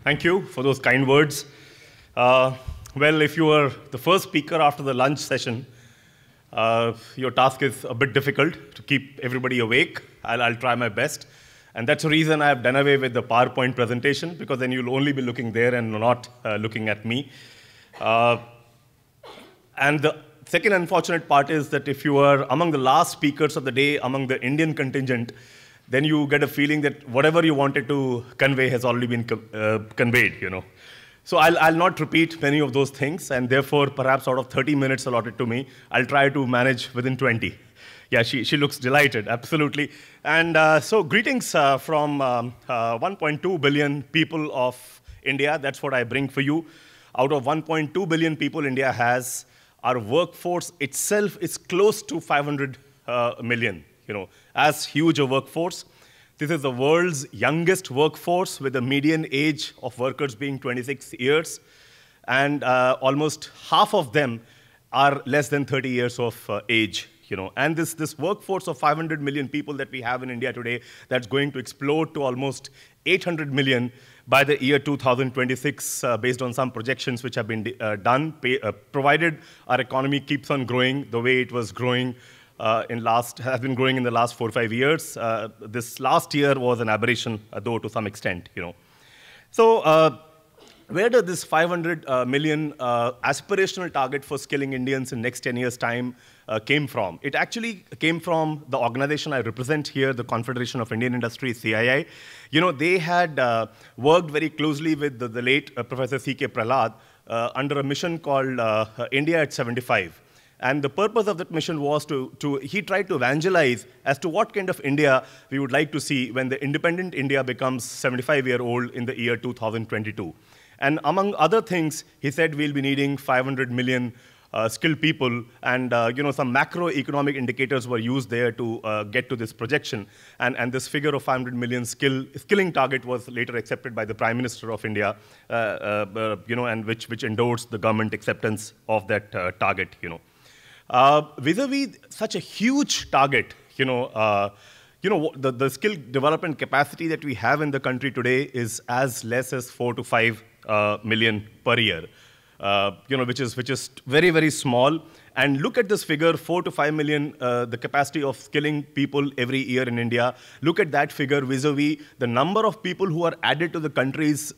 Thank you for those kind words. Well, if you were the first speaker after the lunch session, your task is a bit difficult to keep everybody awake. I'll try my best. And that's the reason I've done away with the PowerPoint presentation, because then you'll only be looking there and not looking at me. And the second unfortunate part is that if you are among the last speakers of the day, among the Indian contingent, then you get a feeling that whatever you wanted to convey has already been conveyed, you know. So I'll not repeat many of those things, and therefore, perhaps out of 30 minutes allotted to me, I'll try to manage within 20. Yeah, she looks delighted, absolutely. And so greetings from 1.2 billion people of India. That's what I bring for you. Out of 1.2 billion people India has, our workforce itself is close to 500 million, you know, as huge a workforce. This is the world's youngest workforce, with the median age of workers being 26 years. And almost half of them are less than 30 years of age. You know, and this workforce of 500 million people that we have in India today, that's going to explode to almost 800 million by the year 2026, based on some projections which have been done, provided our economy keeps on growing the way it was growing has been growing in the last 4 or 5 years. This last year was an aberration, though, to some extent, you know. So where does this 500 million aspirational target for skilling Indians in next 10 years' time came from? It actually came from the organization I represent here, the Confederation of Indian Industry, CII. You know, they had worked very closely with the late Professor C.K. Prahlad under a mission called India at 75. And the purpose of that mission was he tried to evangelize as to what kind of India we would like to see when the independent India becomes 75-year-old in the year 2022. And among other things, he said we'll be needing 500 million skilled people, and you know, some macroeconomic indicators were used there to get to this projection. And this figure of 500 million skilling target was later accepted by the Prime Minister of India, you know, and which endorsed the government acceptance of that target, you know. Vis-a-vis such a huge target, you know, the skill development capacity that we have in the country today is as less as 4 to 5 million per year, you know, which is very, very small. And look at this figure, 4 to 5 million, the capacity of skilling people every year in India. Look at that figure vis-a-vis the number of people who are added to the country's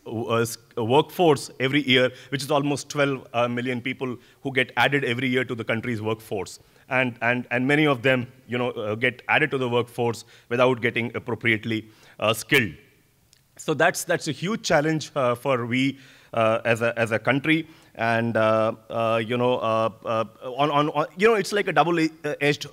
workforce every year, which is almost 12 million people who get added every year to the country's workforce. And many of them, you know, get added to the workforce without getting appropriately skilled. So that's a huge challenge for we as a country. And you know, you know, it's like a double-edged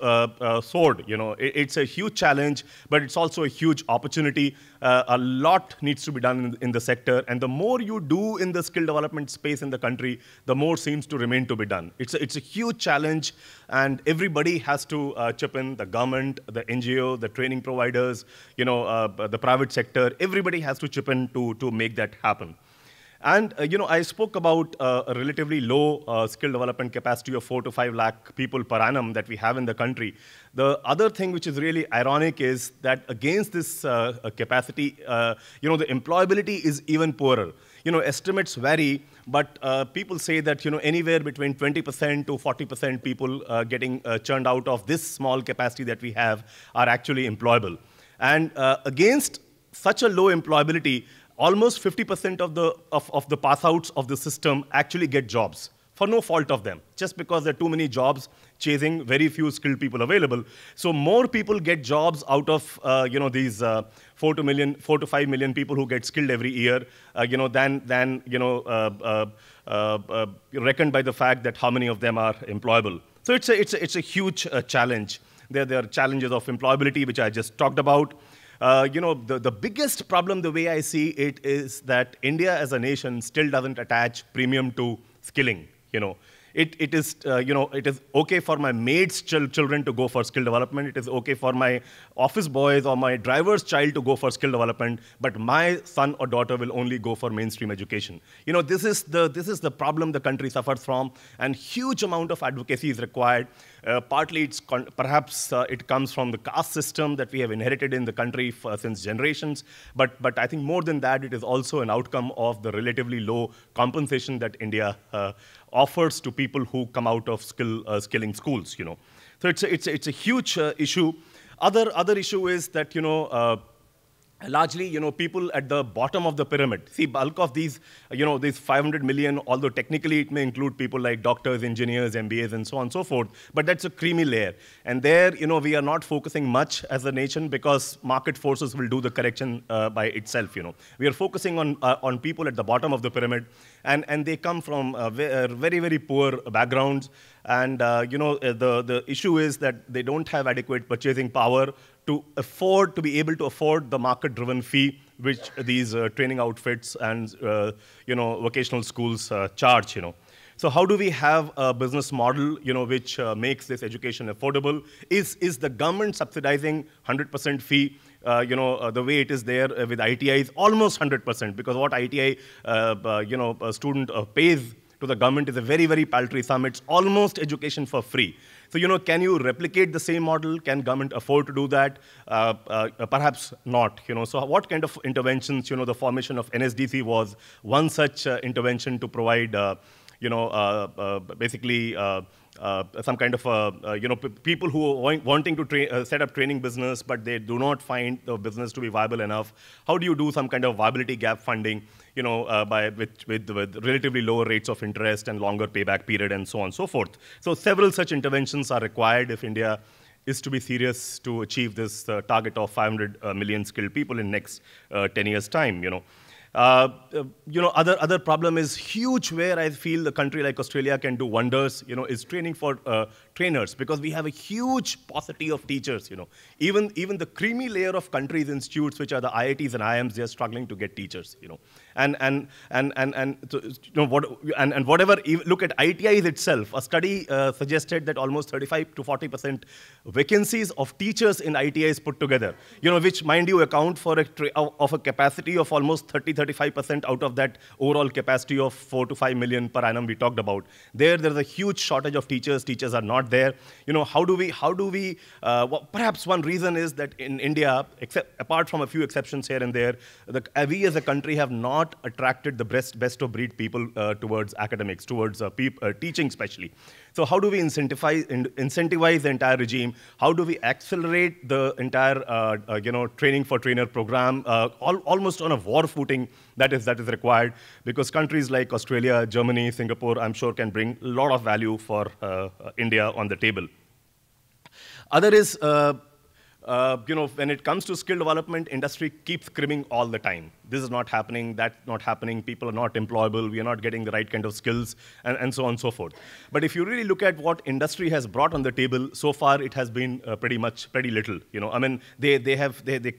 sword. You know, it's a huge challenge, but it's also a huge opportunity. A lot needs to be done in the sector, and the more you do in the skill development space in the country, the more seems to remain to be done. It's a huge challenge, and everybody has to chip in: the government, the NGO, the training providers, you know, the private sector. Everybody has to chip in to make that happen. And you know, I spoke about a relatively low skill development capacity of 4 to 5 lakh people per annum that we have in the country. The other thing which is really ironic is that against this capacity, you know, the employability is even poorer. You know, estimates vary, but people say that, you know, anywhere between 20% to 40% people getting churned out of this small capacity that we have are actually employable. And against such a low employability, almost 50% of the pass-outs of the system actually get jobs, for no fault of them, just because there are too many jobs chasing very few skilled people available. So more people get jobs out of you know, these 4 to 5 million people who get skilled every year, you know, than you know, reckoned by the fact that how many of them are employable. So it's a huge challenge. There are challenges of employability, which I just talked about. You know, the biggest problem, the way I see it, is that India as a nation still doesn't attach premium to skilling, you know. It is, it is okay for my maid's children to go for skill development. It is okay for my office boys or my driver's child to go for skill development, but my son or daughter will only go for mainstream education. This is the problem the country suffers from, and huge amount of advocacy is required. Partly, perhaps it comes from the caste system that we have inherited in the country since generations, but I think more than that, it is also an outcome of the relatively low compensation that India offers to people who come out of skilling schools. So it's a huge issue. Other issue is that largely, people at the bottom of the pyramid. See, bulk of these, these 500 million, although technically it may include people like doctors, engineers, MBAs, and so on and so forth, but that's a creamy layer. And there, we are not focusing much as a nation because market forces will do the correction by itself, We are focusing on people at the bottom of the pyramid, and they come from very, very poor backgrounds. And, the issue is that they don't have adequate purchasing power to be able to afford the market-driven fee which these training outfits and vocational schools charge. So how do we have a business model which makes this education affordable? Is the government subsidizing 100% fee? The way it is there with ITI is almost 100%, because what ITI a student pays to the government is a very, very paltry sum. It's almost education for free. So, can you replicate the same model? Can government afford to do that? Perhaps not. So what kind of interventions? The formation of NSDC was one such intervention to provide, basically some kind of, people who are wanting to set up training business, but they do not find the business to be viable enough. How do you do some kind of viability gap funding, with relatively lower rates of interest and longer payback period and so on and so forth? So several such interventions are required if India is to be serious to achieve this target of 500 million skilled people in next 10 years' time, Other problem is huge, where I feel the country like Australia can do wonders, is training for trainers, because we have a huge paucity of teachers, Even the creamy layer of countries, institutes, which are the IITs and IIMs, they are struggling to get teachers, And whatever, look at ITIs itself. A study suggested that almost 35 to 40% vacancies of teachers in ITIs put together, which, mind you, account for a capacity of almost 35% out of that overall capacity of 4 to 5 million per annum we talked about. There's a huge shortage of teachers. Teachers are not there. How do we, perhaps one reason is that in India, apart from a few exceptions here and there, we as a country have not attracted the best of breed people towards academics, towards teaching especially. So how do we incentivize the entire regime? How do we accelerate the entire training for trainer program, almost on a war footing that is required? Because countries like Australia, Germany, Singapore, I'm sure can bring a lot of value for India on the table. Other is, when it comes to skill development, industry keeps screaming all the time. This is not happening, that's not happening, people are not employable, we are not getting the right kind of skills, and so on and so forth. But if you really look at what industry has brought on the table, so far it has been pretty little. I mean, they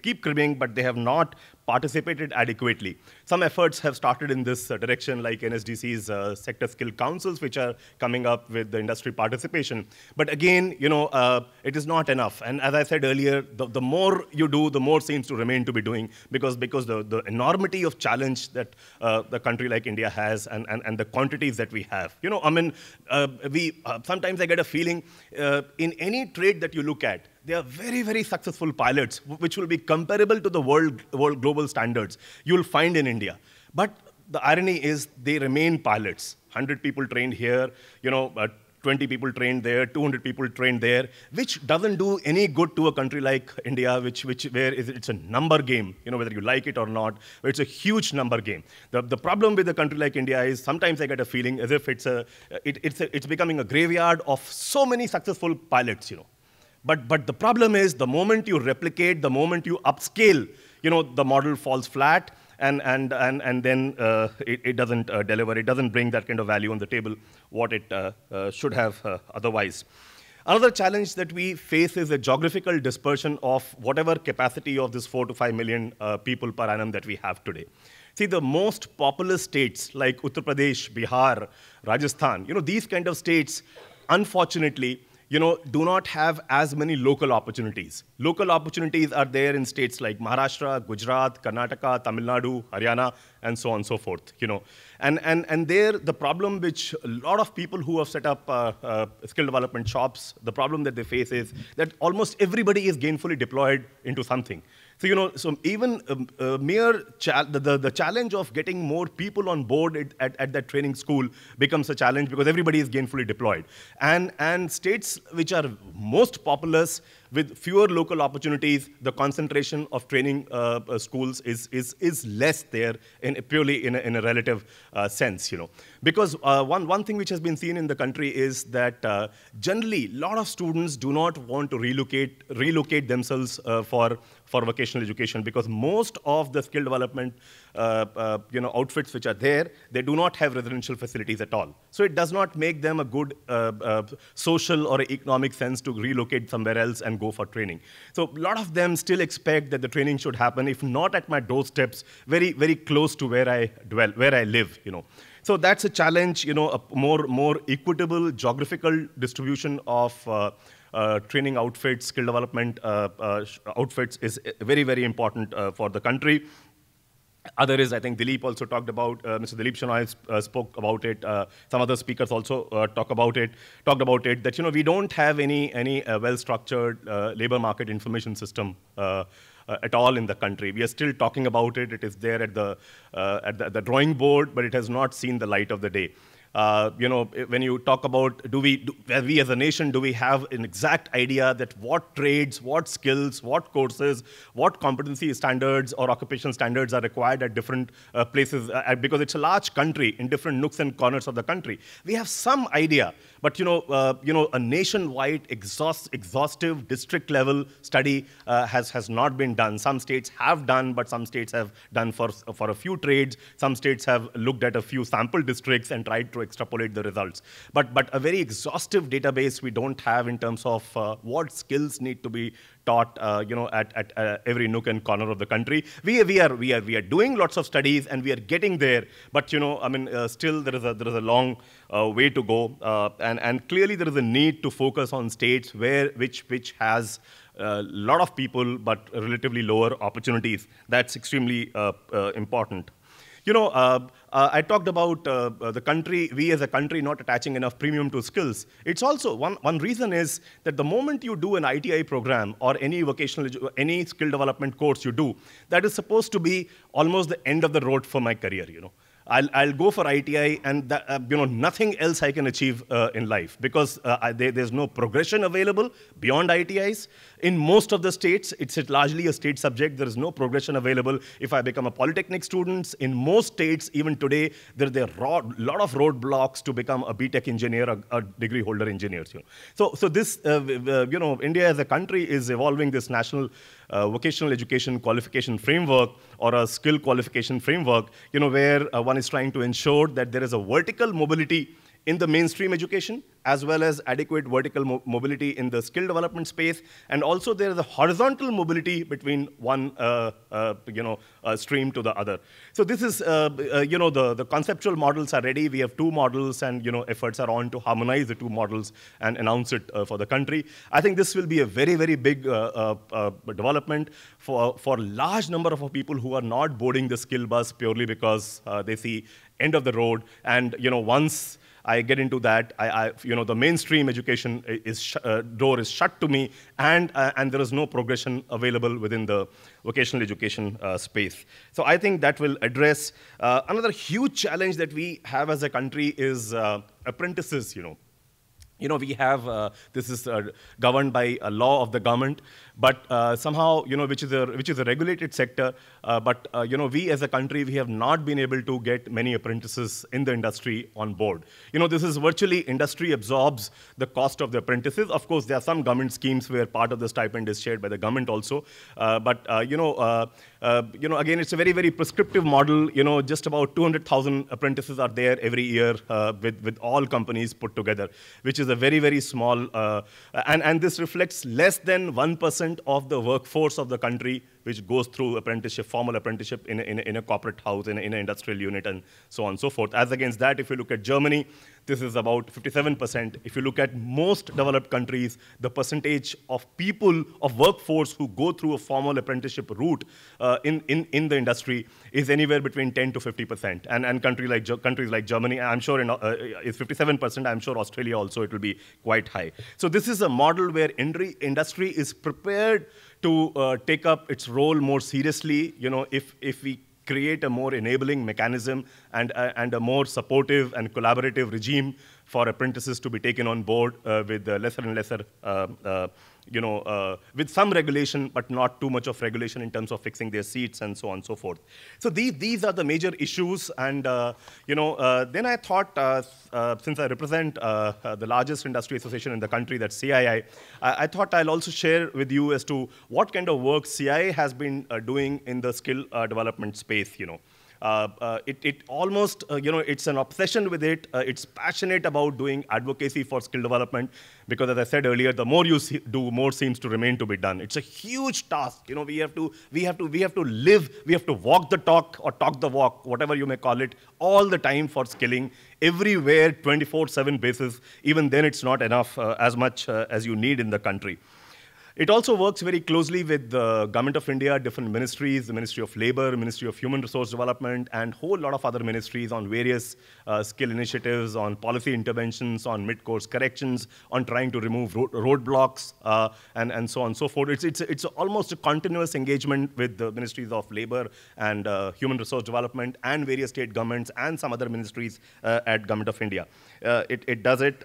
keep screaming, but they have not participated adequately. Some efforts have started in this direction, like NSDC's sector skill councils, which are coming up with the industry participation. But again, it is not enough. And as I said earlier, the more you do, the more seems to remain to be doing, because the enormity of challenge that the country like India has, and the quantities that we have. Sometimes I get a feeling in any trade that you look at, they are very, very successful pilots, which will be comparable to the world global standards you'll find in India. But the irony is they remain pilots. 100 people trained here, 20 people trained there, 200 people trained there, which doesn't do any good to a country like India, where it's a number game, whether you like it or not, where it's a huge number game. The problem with a country like India is sometimes I get a feeling as if it's becoming a graveyard of so many successful pilots, But the problem is, the moment you replicate, the moment you upscale, the model falls flat, and then it doesn't deliver. It doesn't bring that kind of value on the table, what it should have otherwise. Another challenge that we face is the geographical dispersion of whatever capacity of this 4 to 5 million people per annum that we have today. See, the most populous states like Uttar Pradesh, Bihar, Rajasthan, these kind of states, unfortunately, do not have as many local opportunities. Local opportunities are there in states like Maharashtra, Gujarat, Karnataka, Tamil Nadu, Haryana, and so on and so forth. And there, the problem which a lot of people who have set up skill development shops, the problem that they face is that almost everybody is gainfully deployed into something. So, so even the challenge of getting more people on board at that training school becomes a challenge because everybody is gainfully deployed. And states which are most populous with fewer local opportunities, the concentration of training schools is less there purely in a relative sense, Because one thing which has been seen in the country is that generally, a lot of students do not want to relocate themselves for vocational education because most of the skill development outfits which are there, they do not have residential facilities at all. So it does not make them a good social or economic sense to relocate somewhere else and go for training. So a lot of them still expect that the training should happen, if not at my doorsteps, very, very close to where I dwell, where I live, So that's a challenge, a more equitable geographical distribution of training outfits, skill development outfits is very, very important for the country. Other is, I think Dilip also talked about, Mr. Dilip Shenoy spoke about it. Some other speakers also talked about it, that we don't have any well-structured labor market information system at all in the country. We are still talking about it. It is there at the drawing board, but it has not seen the light of the day. When you talk about we as a nation, do we have an exact idea that what trades, what skills, what courses, what competency standards or occupational standards are required at different places? Because it's a large country in different nooks and corners of the country. We have some idea, but a nationwide exhaustive district level study has not been done. Some states have done, but some states have done for a few trades. Some states have looked at a few sample districts and tried to extrapolate the results. But a very exhaustive database we don't have in terms of what skills need to be taught, at every nook and corner of the country. We are doing lots of studies and we are getting there. But still there is a long way to go. And clearly there is a need to focus on states which has a lot of people but relatively lower opportunities. That's extremely important. I talked about the country, we as a country not attaching enough premium to skills. It's also, one reason is that the moment you do an ITI program or any any skill development course you do, that is supposed to be almost the end of the road for my career, I'll go for ITI and nothing else I can achieve in life because there's no progression available beyond ITIs. In most of the states, it's largely a state subject. There is no progression available. If I become a polytechnic student, in most states, even today, there are a lot of roadblocks to become a BTech engineer, a degree holder engineer. So this, India as a country is evolving this national vocational education qualification framework or a skill qualification framework, where one is trying to ensure that there is a vertical mobility in the mainstream education, as well as adequate vertical mobility in the skill development space, and also there is a horizontal mobility between one stream to the other. So this is, the conceptual models are ready. We have 2 models, and efforts are on to harmonize the 2 models and announce it for the country. I think this will be a very, very big development for large number of people who are not boarding the skill bus purely because they see end of the road, and once I get into that, the mainstream education door is shut to me, and there is no progression available within the vocational education space. So I think that will address another huge challenge that we have as a country is apprentices. We have, this is governed by a law of the government, But somehow, which is a regulated sector, but we as a country, we have not been able to get many apprentices in the industry on board. This is virtually industry absorbs the cost of the apprentices. Of course, there are some government schemes where part of the stipend is shared by the government also. Again, it's a very, very prescriptive model. Just about 200,000 apprentices are there every year with all companies put together, which is a very, very small, and this reflects less than 1% of the workforce of the country which goes through apprenticeship, formal apprenticeship in a corporate house, in an industrial unit, and so on and so forth. As against that, if you look at Germany, this is about 57%. If you look at most developed countries, the percentage of people, of workforce who go through a formal apprenticeship route in the industry is anywhere between 10 to 50%. And countries like Germany, I'm sure is 57%. I'm sure Australia also, it will be quite high. So this is a model where industry is prepared to take up its role more seriously, if we create a more enabling mechanism and a more supportive and collaborative regime for apprentices to be taken on board with lesser and lesser, with some regulation, but not too much of regulation in terms of fixing their seats and so on and so forth. So these are the major issues. And, then I thought, since I represent the largest industry association in the country, that's CII, I thought I'll also share with you as to what kind of work CII has been doing in the skill development space, It almost, it's an obsession with it. It's passionate about doing advocacy for skill development because, as I said earlier, the more you do, more seems to remain to be done. It's a huge task. We have to live, we have to walk the talk or talk the walk, whatever you may call it, all the time for skilling, everywhere, 24/7 basis. Even then, it's not enough as much as you need in the country. It also works very closely with the Government of India, different ministries, the Ministry of Labor, Ministry of Human Resource Development, and a whole lot of other ministries on various skill initiatives, on policy interventions, on mid-course corrections, on trying to remove roadblocks, and so on and so forth. It's almost a continuous engagement with the Ministries of Labor and Human Resource Development and various state governments and some other ministries at Government of India. It does it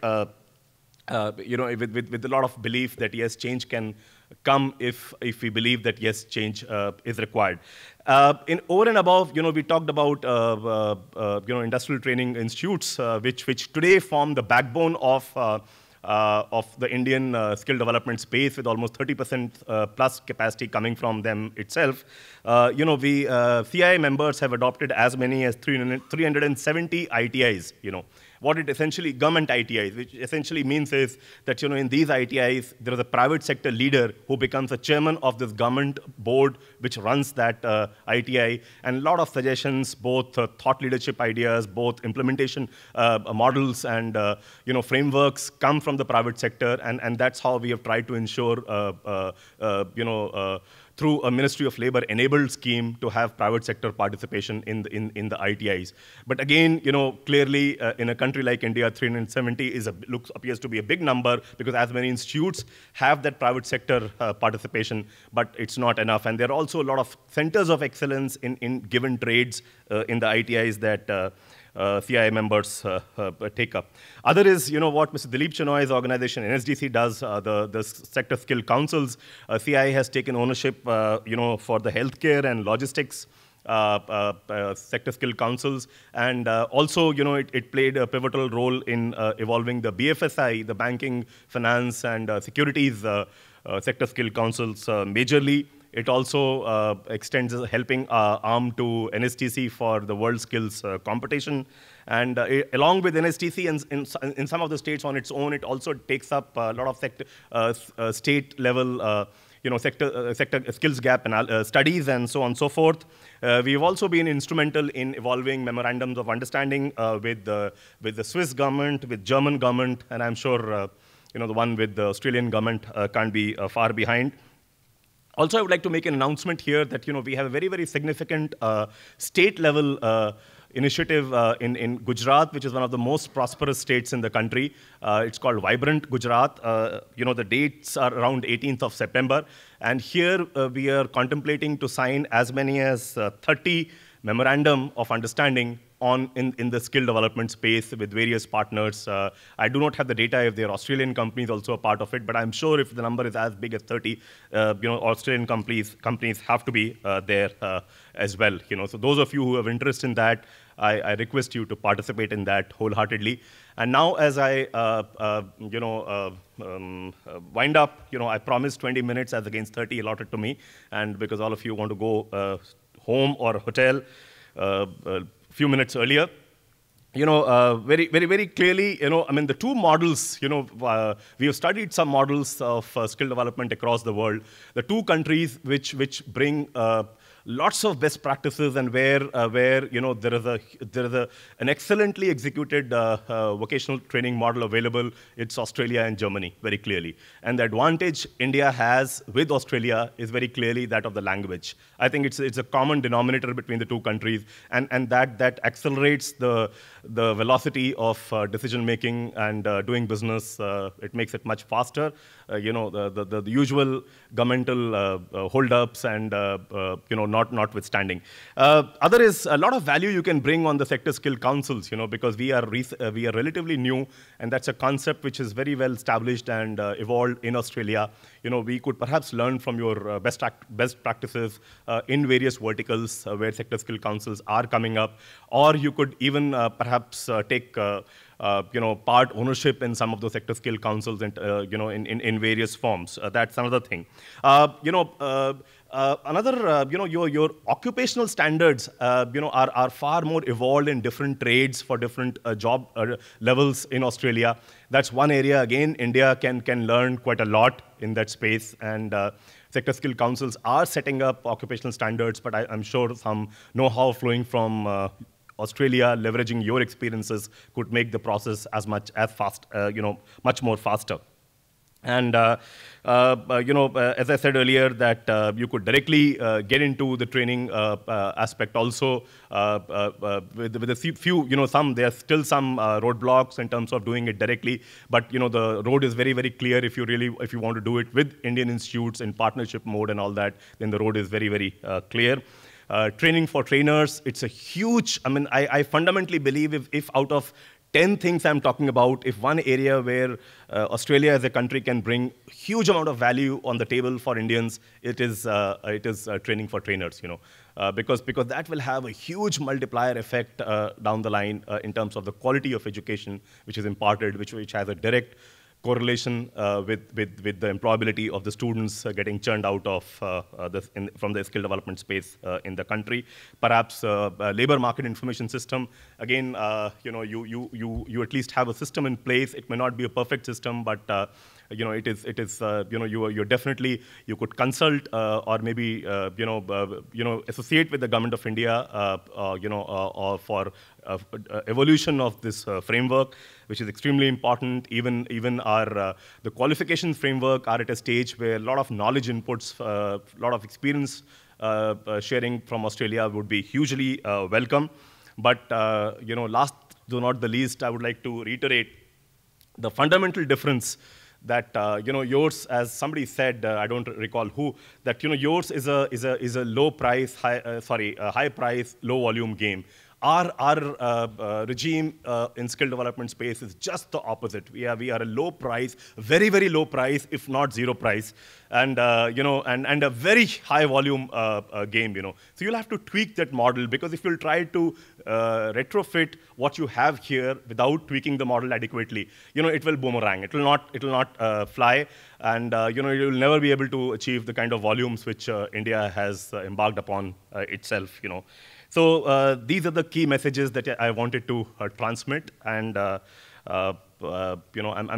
with a lot of belief that yes, change can come if we believe that yes, change is required. Over and above, we talked about industrial training institutes, which today form the backbone of the Indian skill development space, with almost 30% plus capacity coming from them itself. CII members have adopted as many as 370 ITIs, What it essentially, government ITIs, which essentially means is that, in these ITIs, there is a private sector leader who becomes a chairman of this government board, which runs that ITI, and a lot of suggestions, both thought leadership ideas, both implementation models and, frameworks come from the private sector, and that's how we have tried to ensure, through a Ministry of Labor enabled scheme to have private sector participation in the ITIs. But again, clearly in a country like India, 370 appears to be a big number because as many institutes have that private sector participation, but it's not enough. And there are also a lot of centers of excellence in given trades in the ITIs that CII members take up. Other is, what Mr. Dilip Chenoy's organization, NSDC, does, the sector skill councils. CII has taken ownership, for the healthcare and logistics sector skill councils. And also, it played a pivotal role in evolving the BFSI, the banking, finance, and securities sector skill councils majorly. It also extends a helping arm to NSTC for the World Skills competition. And along with NSTC and in some of the states on its own, it also takes up a lot of sector, state level sector skills gap studies and so on and so forth. We've also been instrumental in evolving memorandums of understanding with the Swiss government, with German government, and I'm sure the one with the Australian government can't be far behind. Also, I would like to make an announcement here that we have a very, very significant state-level initiative in Gujarat, which is one of the most prosperous states in the country. It's called Vibrant Gujarat. The dates are around 18th of September. And here we are contemplating to sign as many as 30 memorandum of understanding in the skill development space with various partners. I do not have the data if there are Australian companies also a part of it, but I'm sure if the number is as big as 30, Australian companies have to be there as well. So those of you who have interest in that, I request you to participate in that wholeheartedly. And now, as I wind up, I promised 20 minutes as against 30 allotted to me, and because all of you want to go home or hotel a few minutes earlier. Very clearly, I mean, the two models, we have studied some models of skill development across the world. The two countries which bring lots of best practices and where there is an excellently executed vocational training model available. It's Australia and Germany, very clearly. And the advantage India has with Australia is very clearly that of the language. I think it's a common denominator between the two countries, and that accelerates the velocity of decision making and doing business. It makes it much faster. The usual governmental holdups and notwithstanding. Other is a lot of value you can bring on the sector skill councils, because we are relatively new, and that's a concept which is very well established and evolved in Australia. We could perhaps learn from your best practices in various verticals where sector skill councils are coming up, or you could even perhaps take part ownership in some of those sector skill councils and in various forms. That's another thing. Your occupational standards, are far more evolved in different trades for different job levels in Australia. That's one area, again, India can learn quite a lot in that space, and sector skill councils are setting up occupational standards, but I'm sure some know-how flowing from Australia, leveraging your experiences, could make the process much more faster. And as I said earlier, that you could directly get into the training aspect also. With a few, there are still some roadblocks in terms of doing it directly, but the road is very, very clear. If you want to do it with Indian institutes in partnership mode and all that, then the road is very, very clear. Training for trainers, it's a huge, I fundamentally believe if out of 10 things I'm talking about, if one area where Australia as a country can bring huge amount of value on the table for Indians, it is training for trainers, because that will have a huge multiplier effect down the line in terms of the quality of education which is imparted, which has a direct correlation with the employability of the students getting churned out of from the skill development space in the country. Perhaps labor market information system. Again, you at least have a system in place. It may not be a perfect system, but you're definitely, you could consult or maybe associate with the government of India or for evolution of this framework, which is extremely important. Even our the qualification framework are at a stage where a lot of knowledge inputs, a lot of experience sharing from Australia would be hugely welcome. But last though not the least, I would like to reiterate the fundamental difference that yours, as somebody said, I don't recall who, that yours is a low price, high price, low volume game. Our regime in skill development space is just the opposite. We are a low price, very, very low price, if not zero price, and and a very high volume game. So you'll have to tweak that model, because if you'll try to retrofit what you have here without tweaking the model adequately, it will boomerang. It will not fly, and you'll never be able to achieve the kind of volumes which India has embarked upon itself. So these are the key messages that I wanted to transmit, and I'm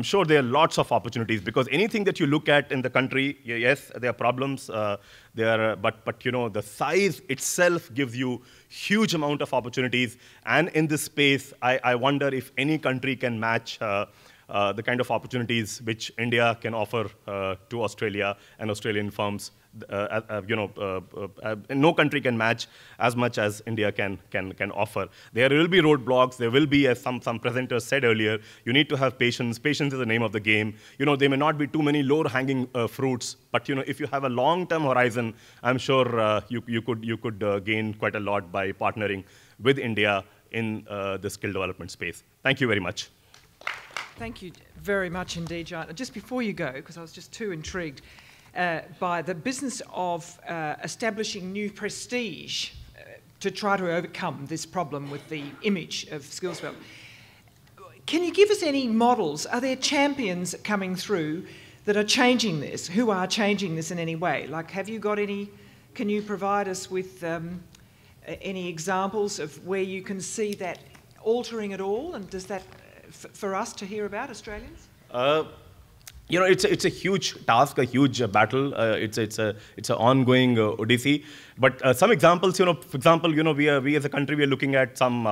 sure there are lots of opportunities, because anything that you look at in the country, yes, there are problems, but the size itself gives you huge amount of opportunities, and in this space, I wonder if any country can match the kind of opportunities which India can offer to Australia and Australian firms. No country can match as much as India can offer. There will be roadblocks. There will be, as some presenters said earlier, you need to have patience. Patience is the name of the game. There may not be too many low-hanging fruits, but if you have a long-term horizon, I'm sure you could gain quite a lot by partnering with India in the skill development space. Thank you very much. Thank you very much indeed, Jayant. Just before you go, because I was just too intrigued by the business of establishing new prestige to try to overcome this problem with the image of skills development. Can you give us any models? Are there champions coming through that are changing this, who are changing this in any way? Like, have you got any, can you provide us with any examples of where you can see that altering at all? And does that, for us to hear about, Australians? It's a huge task, a huge battle. It's an ongoing odyssey. But some examples, for example, we as a country, we are looking at some,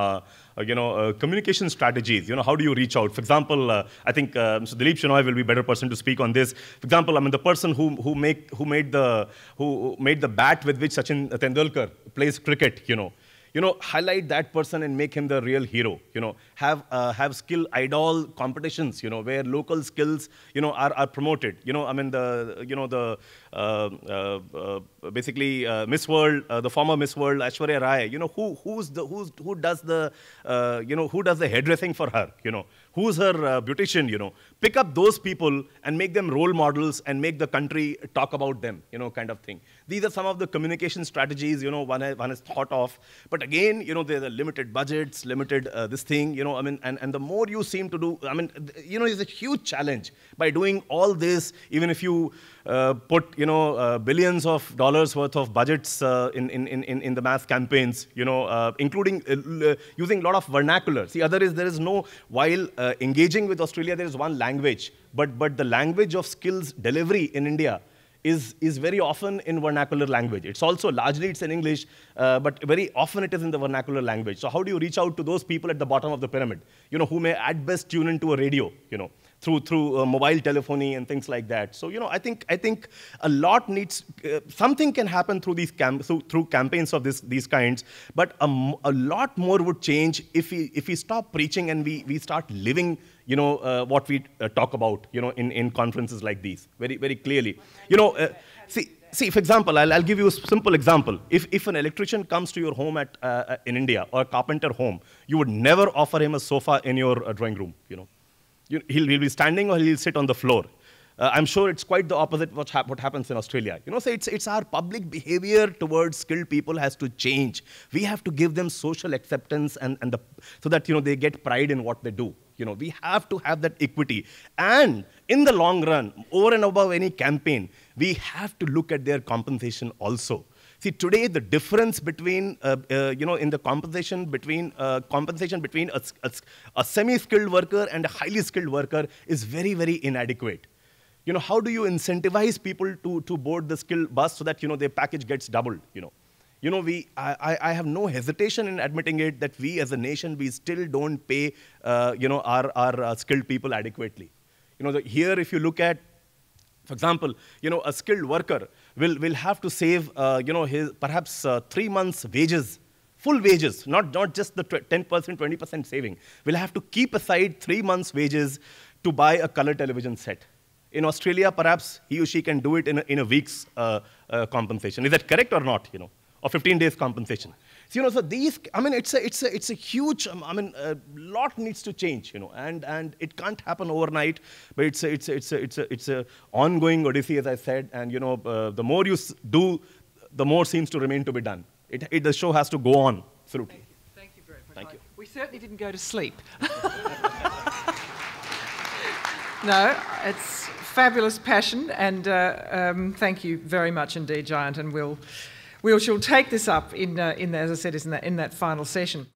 communication strategies. How do you reach out? For example, I think Mr. Dilip Shenoy will be a better person to speak on this. For example, the person who made the bat with which Sachin Tendulkar plays cricket. Highlight that person and make him the real hero. Have skill idol competitions. Where local skills, are promoted. Basically Miss World, the former Miss World, Aishwarya Rai. Who does the hairdressing for her? Who's her beautician? Pick up those people and make them role models and make the country talk about them. Kind of thing. These are some of the communication strategies. One has thought of. But again, there are limited budgets, limited this thing. And the more you seem to do, it's a huge challenge. By doing all this, even if you put, billions of dollars worth of budgets in the mass campaigns, including using a lot of vernacular. See, there is no, while engaging with Australia, there is one language, but the language of skills delivery in India is very often in vernacular language. It's also largely it's in English, but very often it is in the vernacular language. So how do you reach out to those people at the bottom of the pyramid, who may at best tune into a radio, through mobile telephony and things like that. So I think a lot needs something can happen through these through campaigns of these kinds, but a lot more would change if we stop preaching and we start living what we talk about in conferences like these very clearly. See, for example, I'll give you a simple example. If an electrician comes to your home in India, or a carpenter home, you would never offer him a sofa in your drawing room. He'll be standing or he'll sit on the floor. I'm sure it's quite the opposite what happens in Australia. So it's our public behavior towards skilled people has to change. We have to give them social acceptance so that they get pride in what they do. We have to have that equity. And in the long run, over and above any campaign, we have to look at their compensation also. See, today the difference between, in the compensation between a semi-skilled worker and a highly skilled worker is very, very inadequate. How do you incentivize people to board the skill bus so that their package gets doubled? I have no hesitation in admitting it that we as a nation we still don't pay our skilled people adequately. Here if you look at, for example, a skilled worker will have to save, his perhaps 3 months' wages, full wages, not just the 10%, 20% saving. Will have to keep aside 3 months' wages to buy a color television set. In Australia, perhaps he or she can do it in a week's compensation. Is that correct or not? Or 15 days compensation. So, so these, it's a huge, a lot needs to change, and it can't happen overnight, but it's a ongoing odyssey, as I said, and, the more you do, the more seems to remain to be done. The show has to go on through. Thank you very much. Thank you. We certainly didn't go to sleep. No, it's fabulous passion, and thank you very much indeed, Jayant, and we shall take this up in as I said, in that final session.